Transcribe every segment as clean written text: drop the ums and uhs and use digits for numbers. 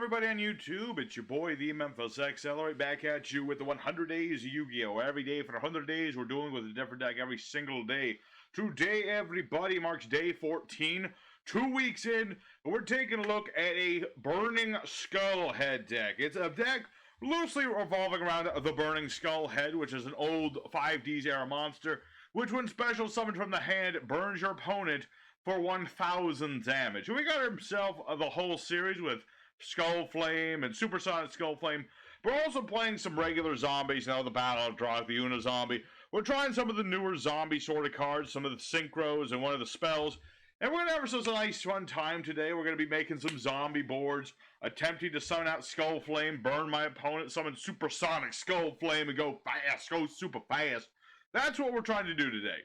everybody on YouTube? It's your boy, the Memphis Accelerate, back at you with the 100 Days of Yu-Gi-Oh! Every day for 100 days, we're dealing with a different deck every single day. Today, everybody, marks day 14, 2 weeks in, and we're taking a look at a Burning Skull Head deck. It's a deck loosely revolving around the Burning Skull Head, which is an old 5Ds era monster, which when special summoned from the hand, burns your opponent for 1,000 damage. We got himself the whole series with Skull Flame and Supersonic Skull Flame. We're also playing some regular zombies, the Battle of Drac, the Una Zombie. We're trying some of the newer zombie sort of cards, some of the synchros and one of the spells. And we're going to have such a nice fun time today. We're going to be making some zombie boards, attempting to summon out Skull Flame, burn my opponent, summon Supersonic Skull Flame, and go fast, go super fast. That's what we're trying to do today.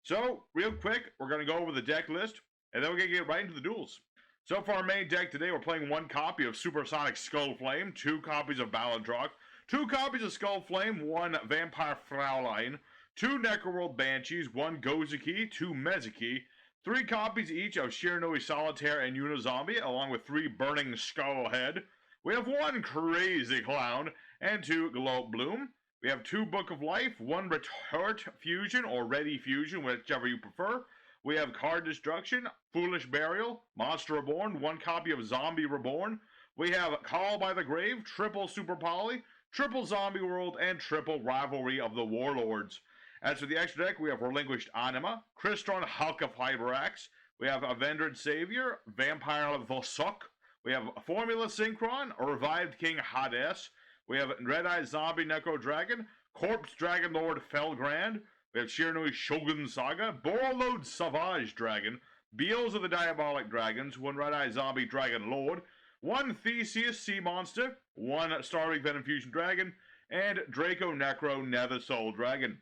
So, real quick, we're going to go over the deck list, and then we're going to get right into the duels. So for our main deck today, we're playing one copy of Supersonic Skull Flame, 2 copies of Battle of Drac, 2 copies of Skull Flame, 1 Vampire Fraulein, 2 Necroworld Banshees, 1 Gozuki, 2 Mezuki, 3 copies each of Shiranui Solitaire and Una Zombie, along with 3 Burning Skull Head. We have 1 Crazy Clown, and 2 Glow Bloom. We have 2 Book of Life, 1 Retort Fusion, or Ready Fusion, whichever you prefer. We have Card Destruction, Foolish Burial, Monster Reborn, 1 copy of Zombie Reborn. We have Call by the Grave, Triple Super Poly, Triple Zombie World, and Triple Rivalry of the Warlords. As for the extra deck, we have Relinquished Anima, Crystron Hulk of Hyperaxe. We have Avenged Savior, Vampire Vosok. We have Formula Synchron, Revived King Hades. We have Red Eye Zombie Necro Dragon, Corpse Dragon Lord Felgrand. We have Shiranui Shogun Saga, Borrowload Savage Dragon, Beals of the Diabolic Dragons, 1 Red Eye Zombie Dragon Lord, 1 Theseus Sea Monster, 1 Starving Venom Fusion Dragon, and Draco Necro Nether Soul Dragon.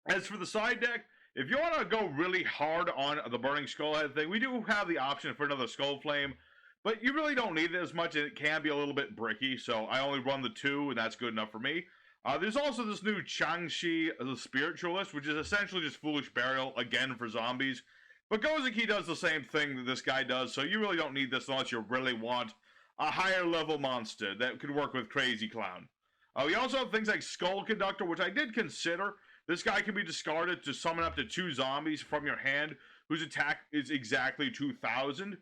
As for the side deck, if you want to go really hard on the Burning Skull Head thing, we do have the option for another Skull Flame. But you really don't need it as much, and it can be a little bit bricky, so I only run the 2, and that's good enough for me. There's also this new Changshi, the Spiritualist, which is essentially just Foolish Burial, again for zombies. But Gozuki does the same thing that this guy does, so you really don't need this unless you really want a higher level monster that could work with Crazy Clown. We also have things like Skull Conductor, which I did consider. This guy can be discarded to summon up to 2 zombies from your hand, whose attack is exactly 2,000.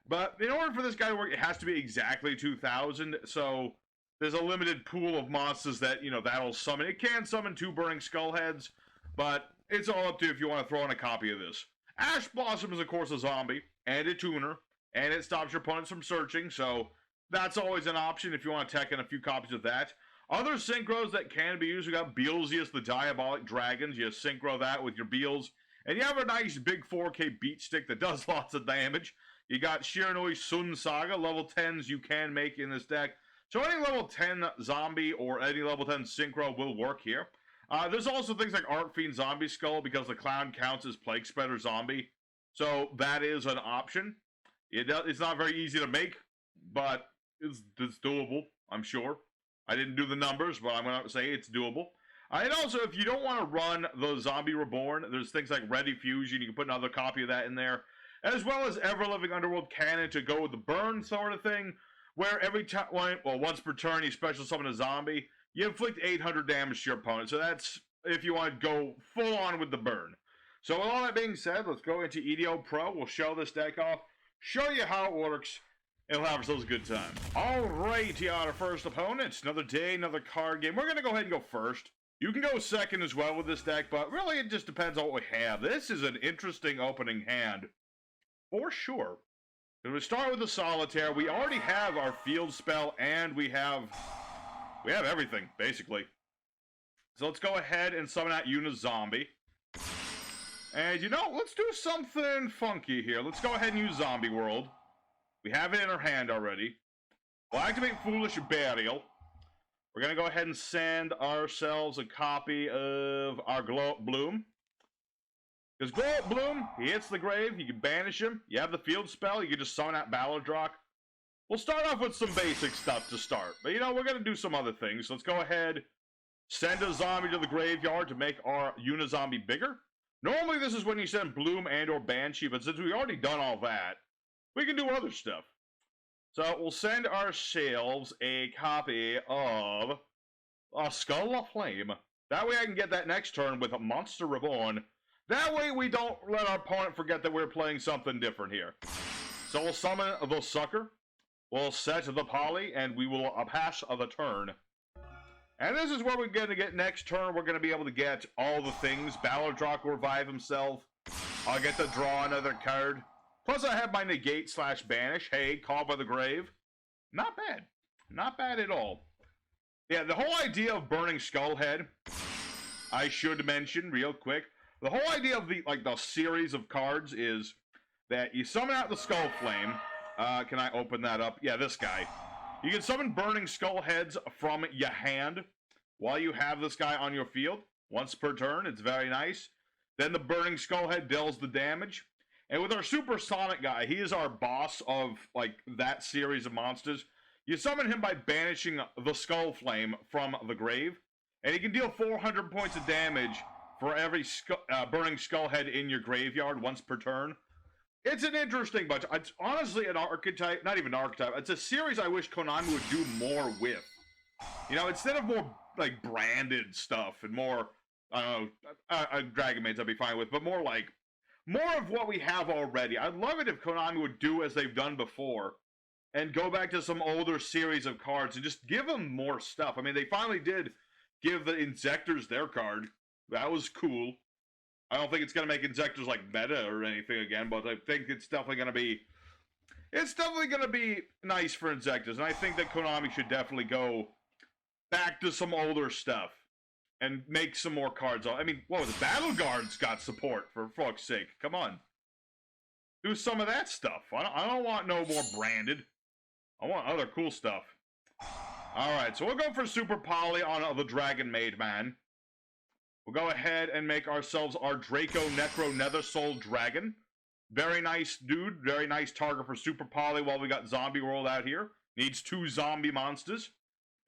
But in order for this guy to work, it has to be exactly 2,000, so there's a limited pool of monsters that, that'll summon. It can summon 2 Burning Skull Heads, but it's all up to you if you want to throw in a copy of this. Ash Blossom is, of course, a zombie, and a tuner, and it stops your opponents from searching, so that's always an option if you want to tech in a few copies of that. Other synchros that can be used, we got Beelzeus, the Diabolic Dragons. You synchro that with your Beels, and you have a nice big 4K beat stick that does lots of damage. You got Shiranui Sun Saga, level 10s you can make in this deck. So any level 10 zombie or any level 10 synchro will work here. There's also things like Art Fiend Zombie Skull because the clown counts as Plague Spreader Zombie. So that is an option. It's not very easy to make, but it's doable, I'm sure. I didn't do the numbers, but I'm going to say it's doable. And also, if you don't want to run the Zombie Reborn, there's things like Ready Fusion. You can put another copy of that in there. As well as Ever-Living Underworld Cannon to go with the burn sort of thing, where every time, once per turn you special summon a zombie, you inflict 800 damage to your opponent. So that's if you want to go full on with the burn. So with all that being said, let's go into EDO Pro. We'll show this deck off, show you how it works, and we'll have ourselves a good time. Alright, our first opponent. Another day, another card game. We're going to go ahead and go first. You can go second as well with this deck, but really it just depends on what we have. This is an interesting opening hand. For sure. We start with the Solitaire. We already have our field spell, and we have everything, basically. So let's go ahead and summon out Una Zombie. And, let's do something funky here. Let's go ahead and use Zombie World. We have it in our hand already. We'll activate Foolish Burial. We're going to go ahead and send ourselves a copy of our Glow Bloom. Because Glow Bloom, he hits the grave, you can banish him, you have the field spell, you can just summon out Battle of Drac. We'll start off with some basic stuff to start. But we're going to do some other things. So let's go ahead, send a zombie to the graveyard to make our Una Zombie bigger. Normally this is when you send Bloom and or Banshee, but since we've already done all that, we can do other stuff. So we'll send ourselves a copy of a Skull of Flame. That way I can get that next turn with a Monster Reborn. That way we don't let our opponent forget that we're playing something different here. So we'll summon the Sucker. We'll set the Poly, and we will pass the turn. And this is where we're going to get next turn. We're going to be able to get all the things. Balladrock will revive himself. I'll get to draw another card. Plus I have my negate/banish. Hey, Call by the Grave. Not bad. Not bad at all. Yeah, the whole idea of burning Skullhead, I should mention real quick. The whole idea of the series of cards is that you summon out the Skull Flame. Can I open that up? Yeah, this guy. You can summon Burning Skull Heads from your hand while you have this guy on your field. Once per turn, it's very nice. Then the Burning Skull Head deals the damage. And with our Supersonic guy, he is our boss of, that series of monsters. You summon him by banishing the Skull Flame from the grave. And he can deal 400 points of damage for every Burning Skull Head in your graveyard once per turn. It's an interesting bunch. It's honestly an archetype, not even an archetype. It's a series I wish Konami would do more with. You know, instead of more, branded stuff and more, I don't know, Dragonmaids I'd be fine with, but more of what we have already. I'd love it if Konami would do as they've done before and go back to some older series of cards and just give them more stuff. I mean, they finally did give the Inzectors their card. That was cool. I don't think it's going to make Inzectors meta or anything again, but I think it's definitely going to be... It's definitely going to be nice for Inzectors, and I think that Konami should definitely go back to some older stuff and make some more cards. I mean, what was it? Battle Guards got support, for fuck's sake. Come on. Do some of that stuff. I don't want no more branded. I want other cool stuff. Alright, so we'll go for Super Poly on the Dragonmaid man. We'll go ahead and make ourselves our Draco Necro Nether Soul Dragon. Very nice dude. Very nice target for Super Poly while we got Zombie World out here. Needs 2 zombie monsters.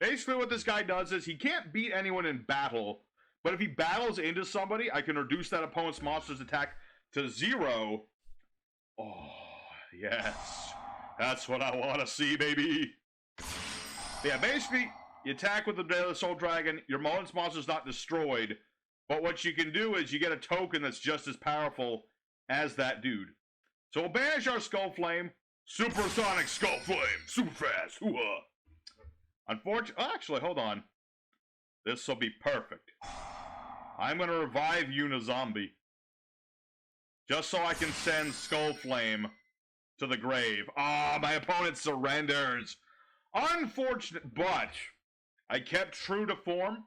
Basically what this guy does is he can't beat anyone in battle, but if he battles into somebody, I can reduce that opponent's monster's attack to 0. Oh, yes. That's what I want to see, baby. Yeah, basically, you attack with the Nether Soul Dragon, your opponent's monster's not destroyed, but what you can do is you get a token that's just as powerful as that dude. So we'll banish our Skull Flame. Supersonic Skull Flame. Super fast. Hoo-ha. Unfortunately, actually, hold on. This will be perfect. I'm going to revive Unizombie. Just so I can send Skull Flame to the grave. Ah, my opponent surrenders. Unfortunate, but I kept true to form.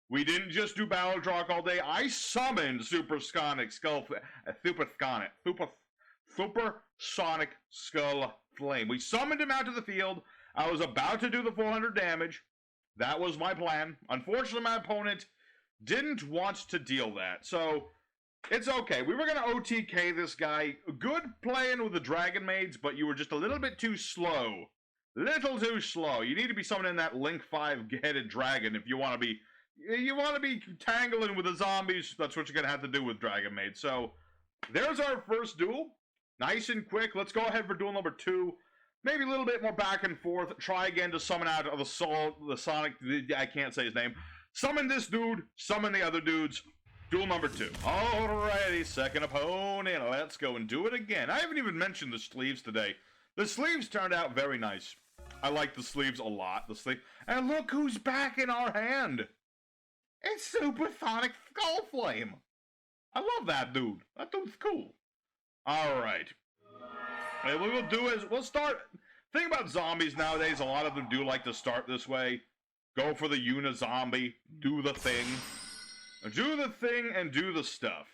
We didn't just do Balladrock all day. I summoned Supersonic Skull Flame. We summoned him out to the field. I was about to do the 400 damage. That was my plan. Unfortunately, my opponent didn't want to deal that. So, it's okay. We were going to OTK this guy. Good playing with the Dragonmaids, but you were just a little bit too slow. Little too slow. You need to be summoning that Link 5-headed dragon if you want to be... You want to be tangling with the zombies, that's what you're going to have to do with Dragonmaid. So, there's our first duel. Nice and quick. Let's go ahead for duel number 2. Maybe a little bit more back and forth. Try again to summon out the Sonic... I can't say his name. Summon this dude. Summon the other dudes. Duel number 2. Alrighty, second opponent. Let's go and do it again. I haven't even mentioned the sleeves today. The sleeves turned out very nice. I like the sleeves a lot. And look who's back in our hand. It's Supersonic Skull Flame. I love that dude. That dude's cool. Alright. What we'll do is, we'll start... Think about zombies nowadays, a lot of them do like to start this way. Go for the Unizombie. Do the thing. Do the thing and do the stuff.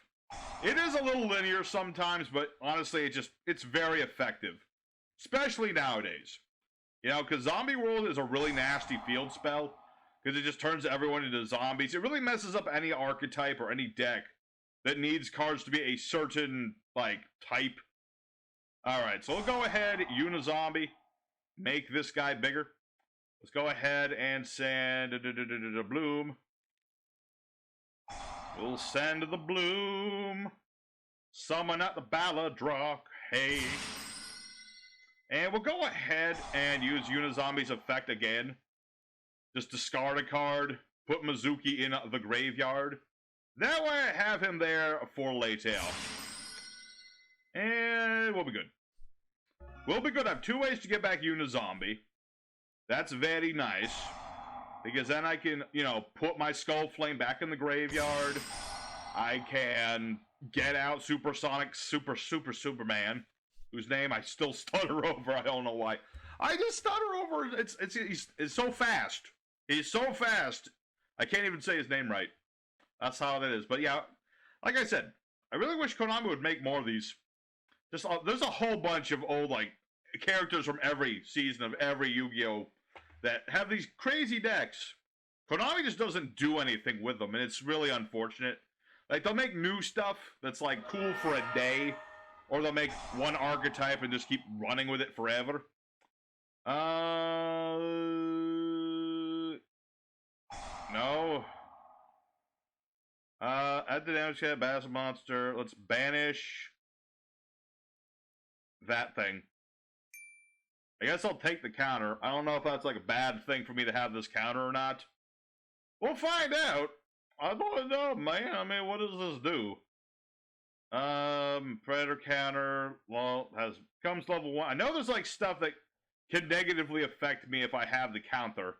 It is a little linear sometimes, but honestly, it's very effective. Especially nowadays. You know, because Zombie World is a really nasty field spell. Because it just turns everyone into zombies. It really messes up any archetype or any deck that needs cards to be a certain, type. Alright, so we'll go ahead, Unizombie. Make this guy bigger. Let's go ahead and send Bloom. We'll send the Bloom. Summon at the Balladrock. Hey. And we'll go ahead and use Unizombi's effect again. Just discard a card, put Mizuki in the graveyard. That way I have him there for later. And we'll be good. We'll be good. I have 2 ways to get back Unizombie. That's very nice. Because then I can, you know, put my Skull Flame back in the graveyard. I can get out Supersonic Superman, whose name I still stutter over. I don't know why. I just stutter over. It's so fast. He's so fast. I can't even say his name right. That's how it is. But yeah, like I said, I really wish Konami would make more of these. Just there's a whole bunch of old like characters from every season of every Yu-Gi-Oh that have these crazy decks. Konami just doesn't do anything with them, and it's really unfortunate. Like, they'll make new stuff that's, like, cool for a day, or they'll make one archetype and just keep running with it forever. No. Add the damage cat, Bass Monster. Let's banish that thing. I guess I'll take the counter. I don't know if that's, like, a bad thing for me to have this counter or not. We'll find out. I don't know, man. I mean, what does this do? Predator counter. Well, comes level 1. I know there's like stuff that can negatively affect me if I have the counter.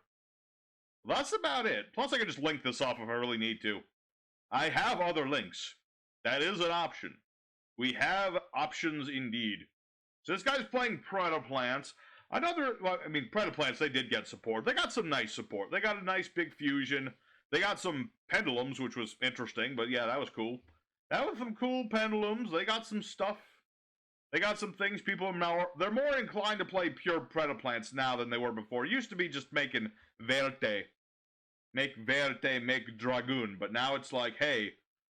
That's about it. Plus, I can just link this off if I really need to. I have other links. That is an option. We have options indeed. So this guy's playing Predaplants. Well, I mean, Predaplants, they did get support. They got some nice support. They got a nice big fusion. They got some pendulums, which was interesting, but yeah, that was cool. That was some cool pendulums. They got some stuff. They got some things people are now... They're more inclined to play pure Predaplants now than they were before. It used to be just making Verte. Make Verte, make Dragoon. But now it's like, hey,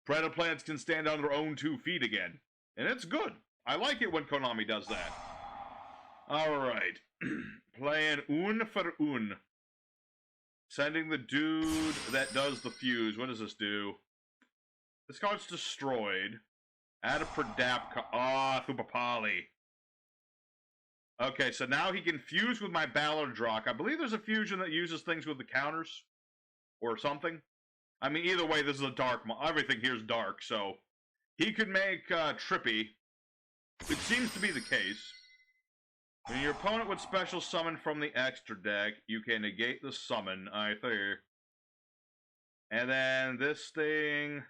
Predaplants can stand on their own 2 feet again. And it's good. I like it when Konami does that. Alright. Playing Un for Un. Sending the dude that does the fuse. What does this do? This card's destroyed. Add a Predap card. Ah, Thupapali. Okay, so now he can fuse with my Ballardrock. I believe there's a fusion that uses things with the counters. Or something. I mean, either way, this is a dark... Everything here is dark, so... He could make Trippy. It seems to be the case. When your opponent would special summon from the extra deck, you can negate the summon, I think. And then this thing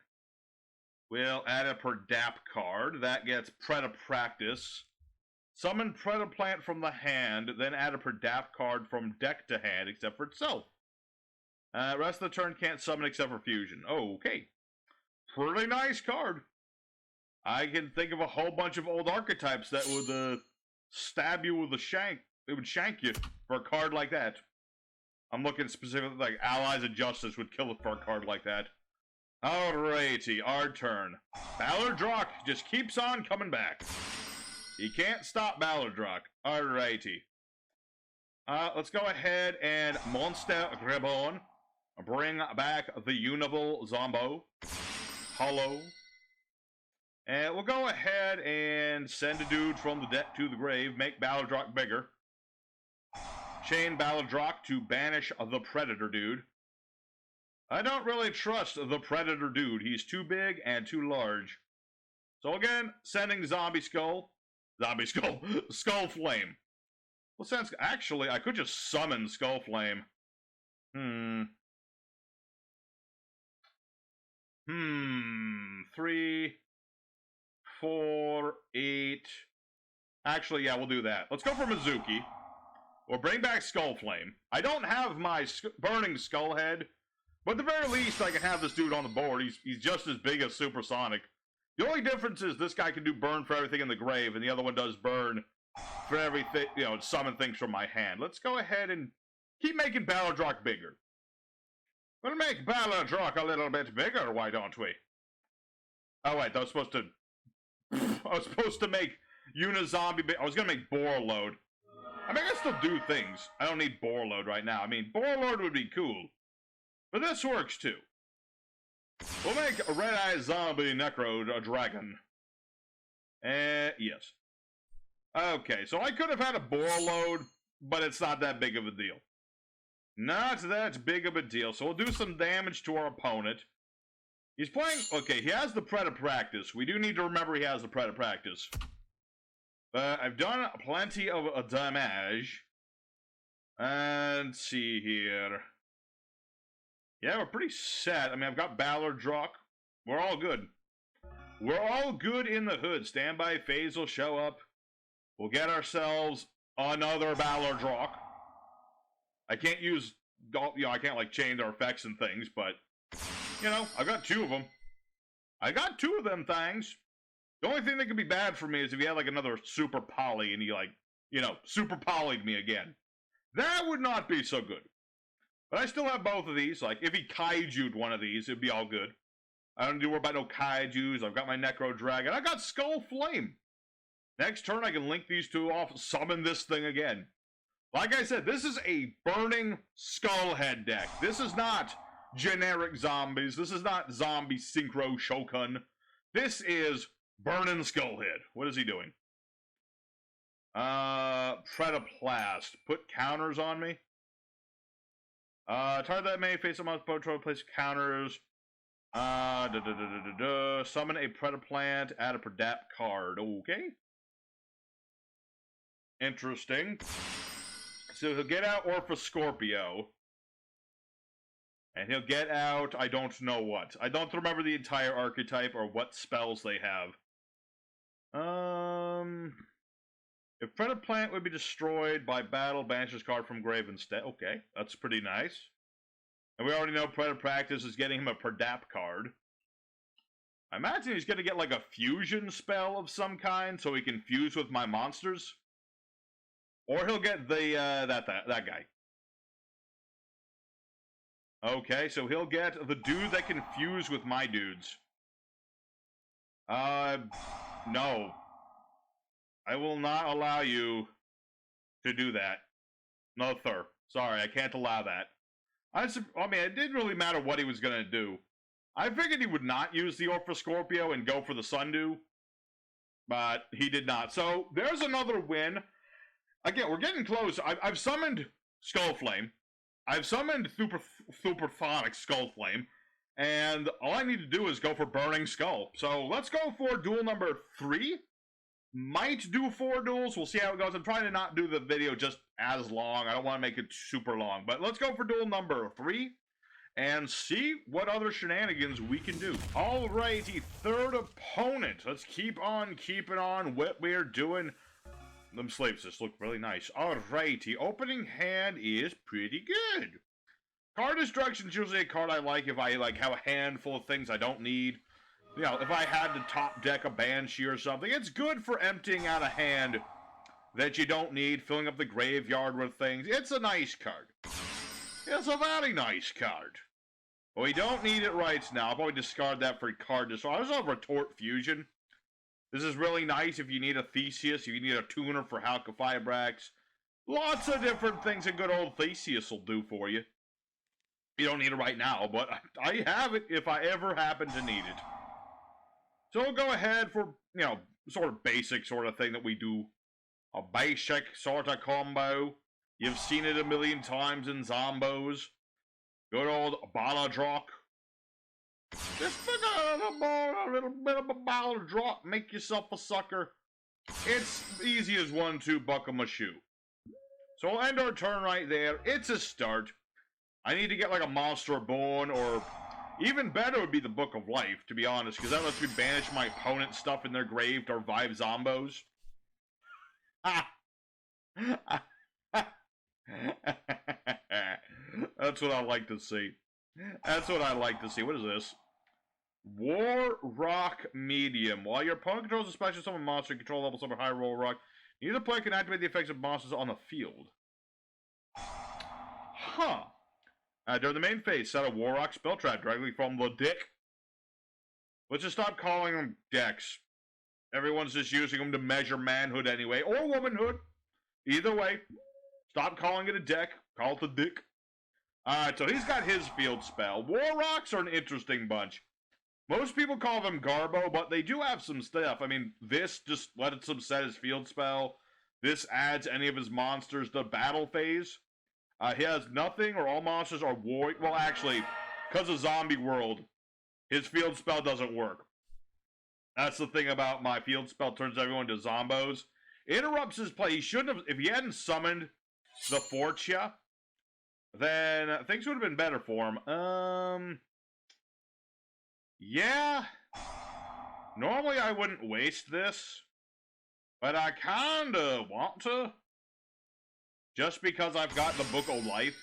will add a Predap card. That gets Predapractice. Summon Predaplant from the hand, then add a Predap card from deck to hand, except for itself. Rest of the turn can't summon except for fusion. Okay. Pretty nice card. I can think of a whole bunch of old archetypes that would stab you with a shank. It would shank you for a card like that. I'm looking specifically like Allies of Justice would kill it for a card like that. Alrighty, our turn. Ballardrock just keeps on coming back. You can't stop Ballardrock. Alrighty. Let's go ahead and Monster Grebon. Bring back the Unable Zombo. Hollow. And we'll go ahead and send a dude from the deck to the grave. Make Ballardrock bigger. Chain Ballardrock to banish the Predator dude. I don't really trust the Predator dude. He's too big and too large. So again, sending Zombie Skull. Zombie Skull. Skull Flame. Well, since actually, I could just summon Skull Flame. 3, 4, 8. Actually, yeah, we'll do that. Let's go for Mizuki. We'll bring back Skull Flame. I don't have my Burning Skull Head, but at the very least, I can have this dude on the board. He's just as big as Supersonic. The only difference is this guy can do burn for everything in the grave, and the other one does burn for everything, you know, summon things from my hand. Let's go ahead and keep making Ballardrock bigger. We'll make Ballardrock a little bit bigger, why don't we? Oh, wait, I was supposed to make Unizombie big. I was going to make Borload. I mean, I can still do things. I don't need Borload right now. I mean, Borload would be cool. But this works, too. We'll make a Red-Eye Zombie Necro a Dragon. Yes. Okay, so I could have had a bore load, but it's not that big of a deal. Not that big of a deal. So we'll do some damage to our opponent. He's playing... Okay, he has the Predapractice. We do need to remember he has the Predapractice. I've done plenty of damage. And let's see here. Yeah, we're pretty set. I mean, I've got Ballard Drock. We're all good. We're all good in the hood. Standby phase will show up. We'll get ourselves another Ballard Drock. I can't use... You know, I can't, like, change our effects and things, but... You know, I got 2 of them. I got 2 of them things. The only thing that could be bad for me is if you had, like, another super poly and you, like, you know, super polyed me again. That would not be so good. But I still have both of these. Like, if he kaiju'd one of these, it'd be all good. I don't need to worry about no kaijus. I've got my Necro Dragon. I got Skull Flame. Next turn, I can link these 2 off, summon this thing again. Like I said, this is a burning Skullhead deck. This is not generic zombies. This is not zombie synchro Shogun. This is burning Skullhead. What is he doing? Predaplants. Put counters on me. Target that may face a monster control, place counters. Summon a Predaplant, add a Predap card. Okay. Interesting. So he'll get out Orphoscorpio. And he'll get out I don't know what. I don't remember the entire archetype or what spells they have. If Predaplant would be destroyed by battle, banish this card from grave instead. Okay, that's pretty nice. And we already know Predapractice is getting him a Predap card. I imagine he's going to get like a fusion spell of some kind so he can fuse with my monsters. Or he'll get the, that guy. Okay, so he'll get the dude that can fuse with my dudes. No. I will not allow you to do that. No, sir. Sorry, I can't allow that. I mean, it didn't really matter what he was going to do. I figured he would not use the Orphoscorpio and go for the Sundew. But he did not. So, there's another win. Again, we're getting close. I've summoned Skullflame. I've summoned Superphonic Skullflame. And all I need to do is go for Burning Skull. So, let's go for duel number 3. Might do 4 duels. We'll see how it goes. I'm trying to not do the video just as long. I don't want to make it super long. But let's go for duel number 3 and see what other shenanigans we can do. Alrighty, third opponent. Let's keep on keeping on what we're doing. Them slaves just look really nice. Alrighty, opening hand is pretty good. Card destruction is usually a card I like if I like have a handful of things I don't need. You know, if I had to top deck a Banshee or something, it's good for emptying out a hand that you don't need, filling up the graveyard with things. It's a nice card. It's a very nice card. But we don't need it right now. I'll probably discard that for card discard. I also have Retort Fusion. This is really nice if you need a Theseus, if you need a tuner for Halqifibrax. Lots of different things a good old Theseus will do for you. You don't need it right now, but I have it if I ever happen to need it. So we'll go ahead for, you know, sort of basic sort of thing that we do. A basic sort of combo. You've seen it a million times in Zombos. Good old Balladrock. Just a little bit of a Balladrock. Make yourself a sucker. It's easy as 1-2 buckle my shoe. So we'll end our turn right there. It's a start. I need to get like a Monster Born, or even better would be the Book of Life, to be honest, because that lets me banish my opponent's stuff in their grave to revive Zombos. That's what I like to see. That's what I like to see. What is this? War Rock Medium. While your opponent controls a special summon monster, control level summon high roll rock, neither player can activate the effects of monsters on the field. Huh. During the main phase, set a War Rock spell trap directly from the deck. Let's just stop calling them decks. Everyone's just using them to measure manhood anyway, or womanhood. Either way, stop calling it a deck. Call it a dick. Alright, so he's got his field spell. War Rocks are an interesting bunch. Most people call them Garbo, but they do have some stuff. I mean, this just lets him set his field spell. this adds any of his monsters to battle phase. He has nothing or all monsters are war. Well, actually, because of Zombie World, his field spell doesn't work. That's the thing about my field spell turns everyone to zombos. Interrupts his play. He shouldn't have. If he hadn't summoned the Fortia, then things would have been better for him. Yeah. Normally I wouldn't waste this, but I kinda want to. Just because I've got the Book of Life,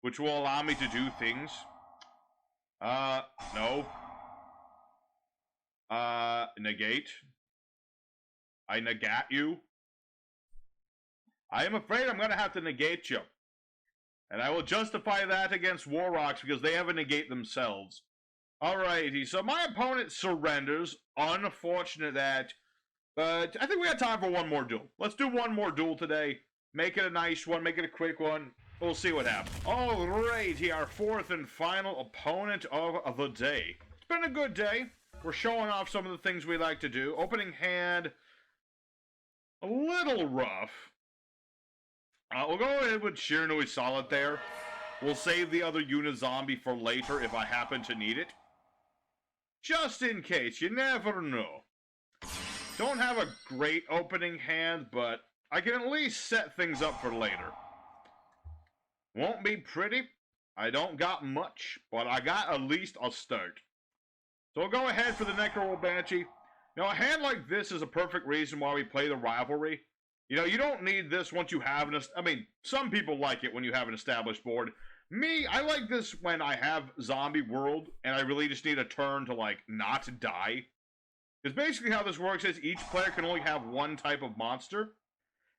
which will allow me to do things. No. Negate. I negate you. I am afraid I'm gonna have to negate you. And I will justify that against War Rocks because they have a negate themselves. Alrighty, so my opponent surrenders. Unfortunate that. But I think we got time for one more duel. Let's do one more duel today. Make it a nice one, make it a quick one. We'll see what happens. Alrighty, our fourth and final opponent of the day. It's been a good day. We're showing off some of the things we like to do. Opening hand, a little rough. We'll go ahead with Shiranui Solitaire. We'll save the other Unizombie for later if I happen to need it. Just in case, you never know. Don't have a great opening hand, but I can at least set things up for later. Won't be pretty. I don't got much, but I got at least a start. So we'll go ahead for the Necro Banshee. Now, a hand like this is a perfect reason why we play the Rivalry. You know, you don't need this once you have an... I mean, some people like it when you have an established board. Me, I like this when I have Zombie World, and I really just need a turn to, like, not die. Because basically how this works is each player can only have one type of monster.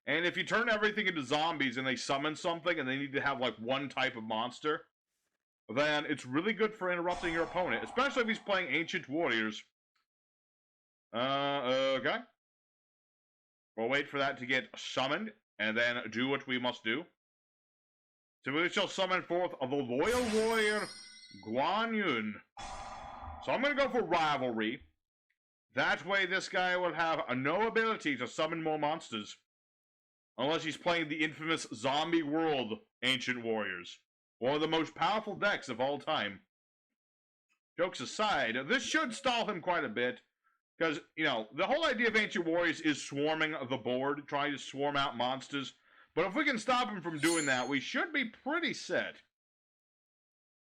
And if you turn everything into zombies and they summon something and they need to have, like, one type of monster, then it's really good for interrupting your opponent, especially if he's playing Ancient Warriors. Okay. We'll wait for that to get summoned, and then do what we must do. So we shall summon forth the Loyal Warrior, Guan Yun. So I'm going to go for Rivalry. That way this guy will have no ability to summon more monsters. Unless he's playing the infamous Zombie World Ancient Warriors. One of the most powerful decks of all time. Jokes aside, this should stall him quite a bit. Because, you know, the whole idea of Ancient Warriors is swarming the board, trying to swarm out monsters. But if we can stop him from doing that, we should be pretty set.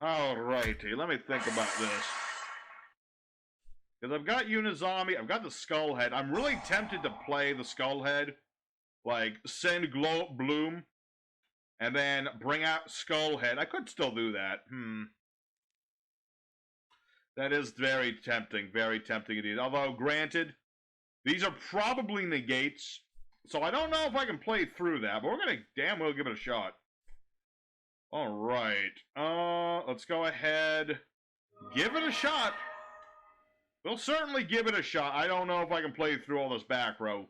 Alrighty, let me think about this. Because I've got Unizombie, I've got the Skullhead. I'm really tempted to play the Skullhead. Like, send Bloom, and then bring out Skullhead. I could still do that. That is very tempting indeed. Although, granted, these are probably negates, so I don't know if I can play through that, but we're going to damn well give it a shot. Alright, let's go ahead. Give it a shot. We'll certainly give it a shot. I don't know if I can play through all this back row.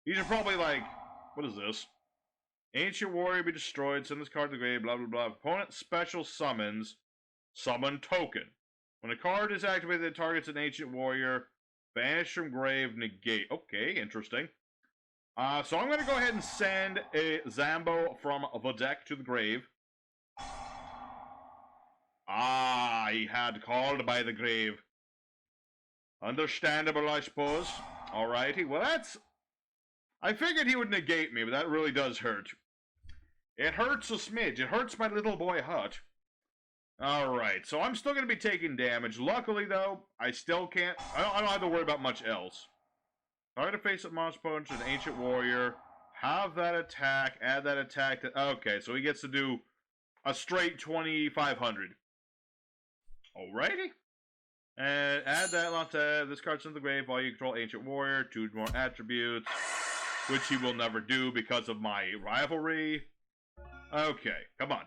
These are probably like, what is this? Ancient Warrior be destroyed, send this card to the grave, blah, blah, blah. Opponent special summons, summon token. When a card is activated that targets an Ancient Warrior, banish from grave, negate. Okay, interesting. So I'm going to go ahead and send a Zambo from the deck to the grave. He had called by the grave. Understandable, I suppose. Alrighty, well that's... I figured he would negate me, but that really does hurt. It hurts a smidge. It hurts my little boy heart. Alright, so I'm still going to be taking damage. Luckily, though, I still can't... I don't have to worry about much else. Target a face-up monster punch, an Ancient Warrior. Have that attack, add that attack to... Okay, so he gets to do a straight 2,500. Alrighty. And add that onto this card's in the grave while you control Ancient Warrior. 2 more attributes, which he will never do because of my Rivalry. Okay, come on.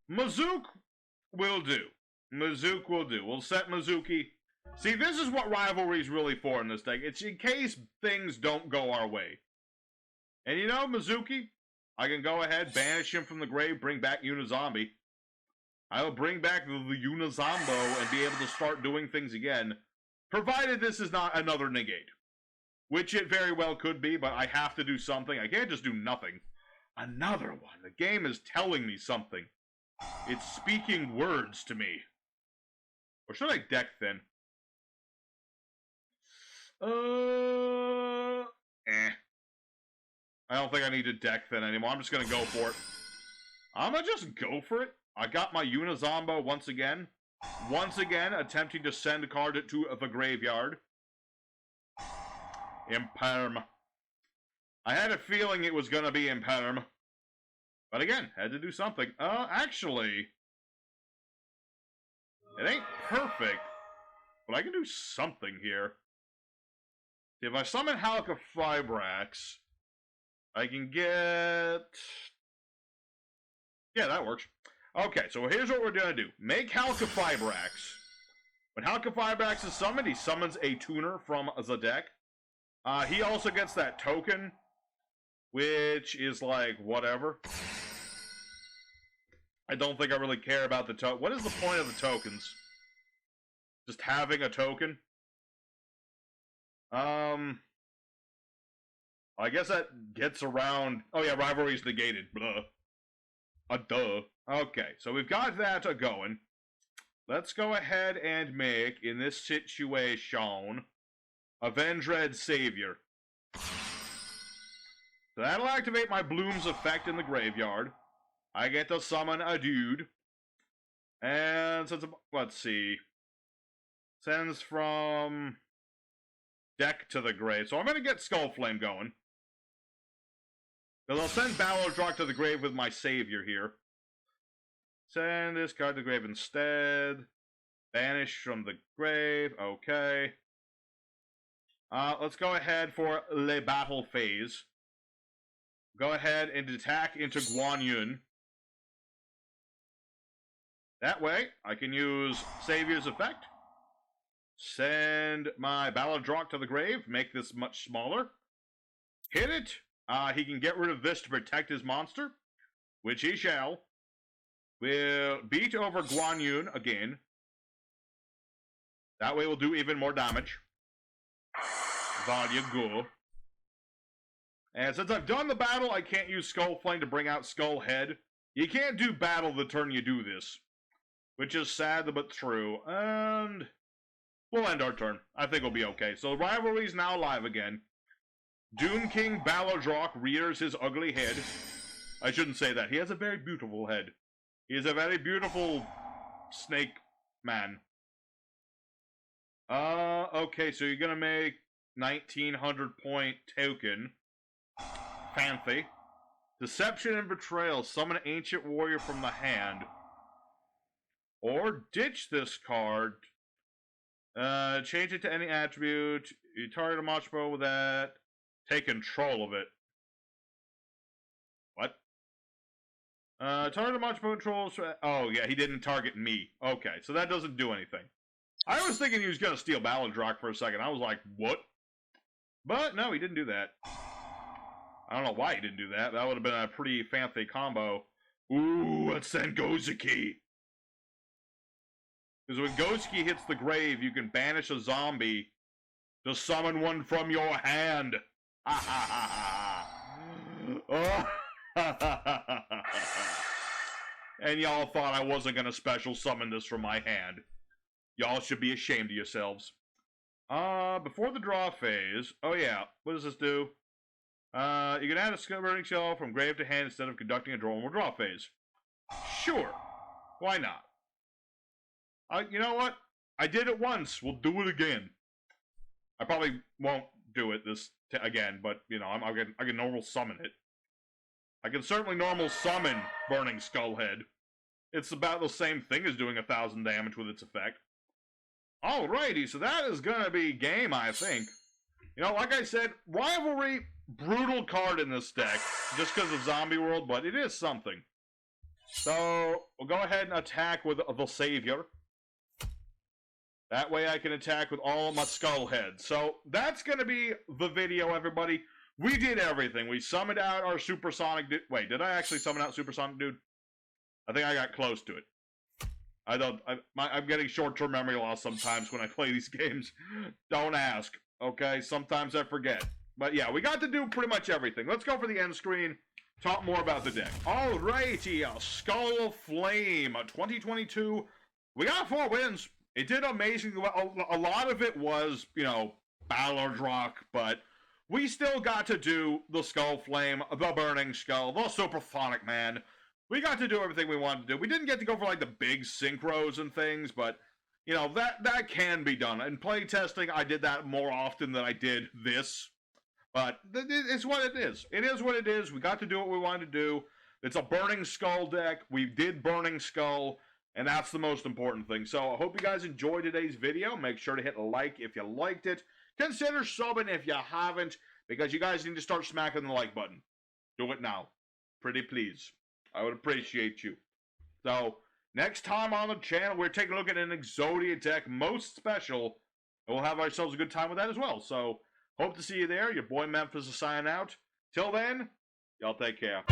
Mazook will do. Mazook will do. We'll set Mizuki. See, this is what Rivalry is really for in this deck. It's in case things don't go our way. And you know, Mizuki, I can go ahead, banish him from the grave, bring back Unizombie. I will bring back the Unizombo and be able to start doing things again, provided this is not another negate. which it very well could be, but I have to do something. I can't just do nothing. Another one. The game is telling me something. It's speaking words to me. Or should I deck thin? I don't think I need to deck thin anymore. I'm just gonna go for it. I'm gonna just go for it. I got my Unizombo once again. Once again, attempting to send a card to the graveyard. Imperm. I had a feeling it was gonna be Imperm. But again, had to do something. Actually, it ain't perfect, but I can do something here. If I summon Halka-Fibrax, I can get... Yeah, that works. Okay, so here's what we're gonna do. Make Halka-Fibrax. When Halka-Fibrax is summoned, he summons a tuner from the deck. He also gets that token, which is like, whatever. I don't think I really care about the token. What is the point of the tokens? Just having a token? I guess that gets around... Oh yeah, rivalry's negated. Blah. Duh. Okay, so we've got that going. Let's go ahead and make, in this situation, Avenged Savior. So that'll activate my Bloom's effect in the graveyard. I get to summon a dude. And since, let's see. Sends from deck to the grave. So I'm going to get Skullflame going. Because I'll send Ballardrock to the grave with my Savior here. Send this card to the grave instead. Banish from the grave. Okay. Let's go ahead for Le Battle phase. Go ahead and attack into Guan Yun. That way, I can use Savior's effect. Send my Ballardrock to the grave. Make this much smaller. Hit it. He can get rid of this to protect his monster, which he shall. We'll beat over Guan Yun again. That way we'll do even more damage. Value go. And since I've done the battle, I can't use Skullflame to bring out Skullhead. You can't do battle the turn you do this. Which is sad but true. And we'll end our turn. I think we'll be okay. So rivalry's now live again. Dune King Ballardrock rears his ugly head. I shouldn't say that. He has a very beautiful head. He is a very beautiful snake man. Okay, so you're gonna make 1900 point token. Fancy. Deception and Betrayal. Summon an Ancient Warrior from the hand. Or ditch this card. Change it to any attribute. You target a Machpo with that. Take control of it. What? Target a Machpo controls. Oh, yeah, he didn't target me. Okay, so that doesn't do anything. I was thinking he was going to steal Ballardrock for a second. I was like, what? But no, he didn't do that. I don't know why he didn't do that. That would have been a pretty fancy combo. Ooh, let's send Gozaki. Because when Gozaki hits the grave, you can banish a zombie to summon one from your hand. Ha ha ha ha. And y'all thought I wasn't going to special summon this from my hand. Y'all should be ashamed of yourselves. Before the draw phase... Oh yeah, what does this do? You can add a burning shell from grave to hand instead of conducting a normal draw phase. Sure. Why not? You know what? I did it once. We'll do it again. I probably won't do it again, but, you know, I can normal summon it. I can certainly normal summon Burning Skullhead. It's about the same thing as doing 1,000 damage with its effect. Alrighty, so that is gonna be game, I think. You know, like I said, Rivalry, brutal card in this deck, just because of Zombie World, but it is something. So, we'll go ahead and attack with the Savior. That way I can attack with all my Skullheads. So, that's gonna be the video, everybody. We did everything. We summoned out our Supersonic Dude. Wait, did I actually summon out Supersonic Dude? I think I got close to it. I'm getting short-term memory loss sometimes when I play these games. Don't ask. Okay, sometimes I forget. But yeah, we got to do pretty much everything. Let's go for the end screen. Talk more about the deck. Alrighty, Skull Flame 2022. We got 4 wins. It did amazingly well. A lot of it was, you know, Ballard Rock, but we still got to do the Skull Flame, the Burning Skull, the Supersonic Man. We got to do everything we wanted to do. We didn't get to go for, like, the big synchros and things, but, you know, that can be done. In playtesting, I did that more often than I did this. But it's what it is. It is what it is. We got to do what we wanted to do. It's a Burning Skull deck. We did Burning Skull, and that's the most important thing. So I hope you guys enjoyed today's video. Make sure to hit a like if you liked it. Consider subbing if you haven't, because you guys need to start smacking the like button. Do it now. Pretty please. I would appreciate you. So, next time on the channel, we're taking a look at an Exodia deck, most special, and we'll have ourselves a good time with that as well. So, hope to see you there. Your boy Memphis is signing out. Till then, y'all take care.